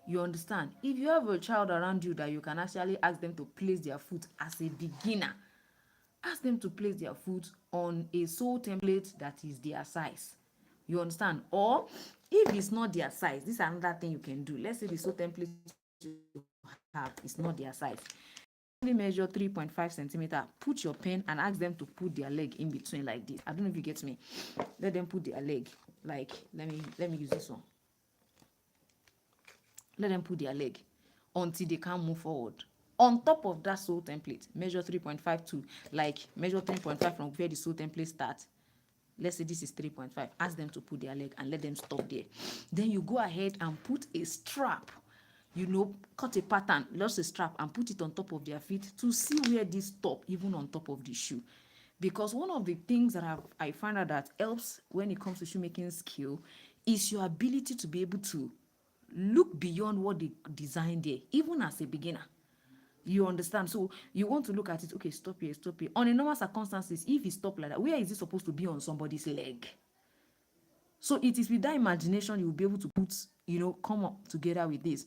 You understand? If you have a child around you that you can actually ask them to place their foot as a beginner, ask them to place their foot on a sole template that is their size. You understand? Or if it's not their size, this is another thing you can do. Let's say the sole template you have is not their size. measure 3.5 centimeter. Put your pen and ask them to put their leg in between like this. I don't know if you get me. Let them put their leg like, let me use this one. Let them put their leg until they can't move forward. On top of that sole template, measure 3.5 to like measure 3.5 from where the sole template starts. Let's say this is 3.5. Ask them to put their leg and let them stop there. Then you go ahead and put a strap, you know, cut a pattern, just a strap, and put it on top of their feet to see where this stop, even on top of the shoe. Because one of the things that I find out that helps when it comes to shoemaking skill is your ability to be able to look beyond what they designed there, even as a beginner. You understand? So you want to look at it, okay, stop here, stop here. On a normal circumstances, if it stop like that, where is it supposed to be on somebody's leg? So it is with that imagination you will be able to put, you know, come up together with this.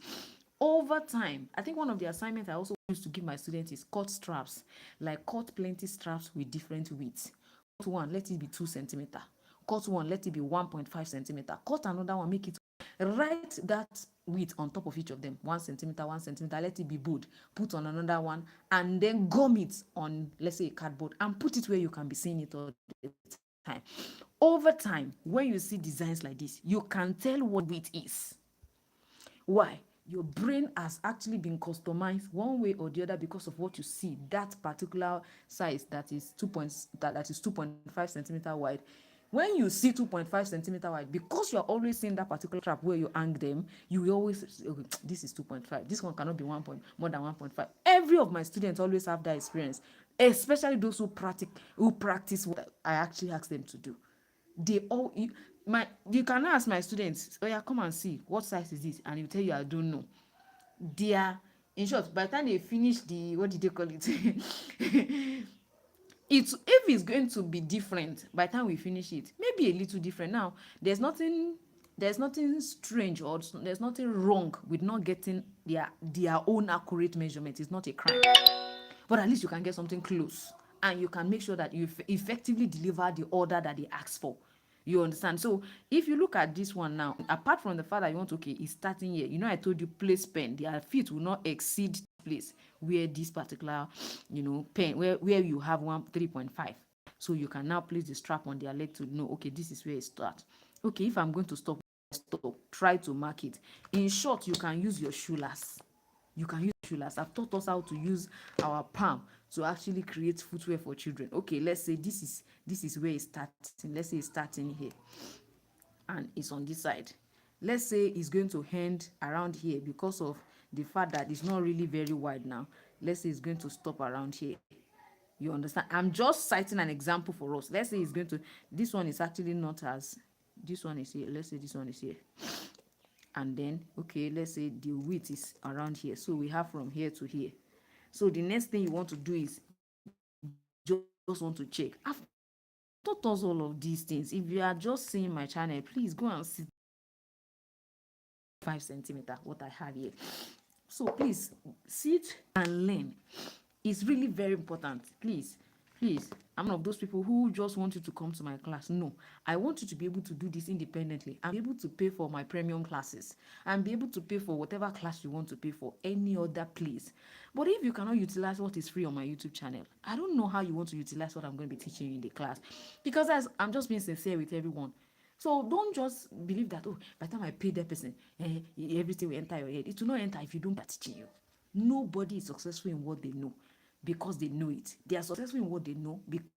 Over time, I think one of the assignments I also used to give my students is cut straps, like cut plenty straps with different widths. Cut one, let it be 2 centimeter. Cut one, let it be 1.5 centimeter. Cut another one, make it, write that width on top of each of them, 1 centimeter, 1 centimeter, let it be bold. Put on another one, and then gum it on, let's say, a cardboard, and put it where you can be seeing it all the time. Over time, when you see designs like this, you can tell what width is. Why? Your brain has actually been customized one way or the other because of what you see, that particular size that is 2.5 centimeter wide. When you see 2.5 centimeter wide, because you're always seeing that particular strap where you hang them, you will always say, okay, this is 2.5. This one cannot be more than 1.5. Every of my students always have that experience, especially those who practice what I actually ask them to do. They all you can ask my students, oh yeah, come and see what size is this, and you tell you I don't know. They are, in short, by the time they finish the, what did they call it? If it's going to be different by the time we finish it, maybe a little different. Now there's nothing strange or there's nothing wrong with not getting their own accurate measurement. It's not a crime, but at least you can get something close, and you can make sure that you effectively deliver the order that they ask for. You understand? So if you look at this one now, apart from the fact that you want, okay, it's starting here, you know, I told you place pen, their feet will not exceed place where this particular, you know, pen, where you have 3.5. So you can now place the strap on their leg to know, okay, this is where it starts. Okay, if I'm going to stop, try to mark it. In short, you can use your shoe lace. You can use shoe lace. I've taught us how to use our palm to actually create footwear for children. Okay, let's say this is where it's starting. Let's say it's starting here and it's on this side. Let's say it's going to end around here because of the fact that it's not really very wide now. Let's say it's going to stop around here. You understand? I'm just citing an example for us. Let's say it's going to, this one is actually not as, this one is here. Let's say this one is here. And then, okay, let's say the width is around here. So we have from here to here. So the next thing you want to do is just want to check. I've taught us all of these things. If you are just seeing my channel, please go and see 5 centimeter, what I have here. So please sit and learn. It's really very important. Please, I'm one of those people who just want you to come to my class. No, I want you to be able to do this independently and be able to pay for my premium classes and be able to pay for whatever class you want to pay for any other place. But if you cannot utilize what is free on my YouTube channel, I don't know how you want to utilize what I'm going to be teaching you in the class, because I'm just being sincere with everyone. So don't just believe that, oh, by the time I pay that person, everything will enter your head. It will not enter if you don't start teaching you. Nobody is successful in what they know because they know it. They are successful in what they know because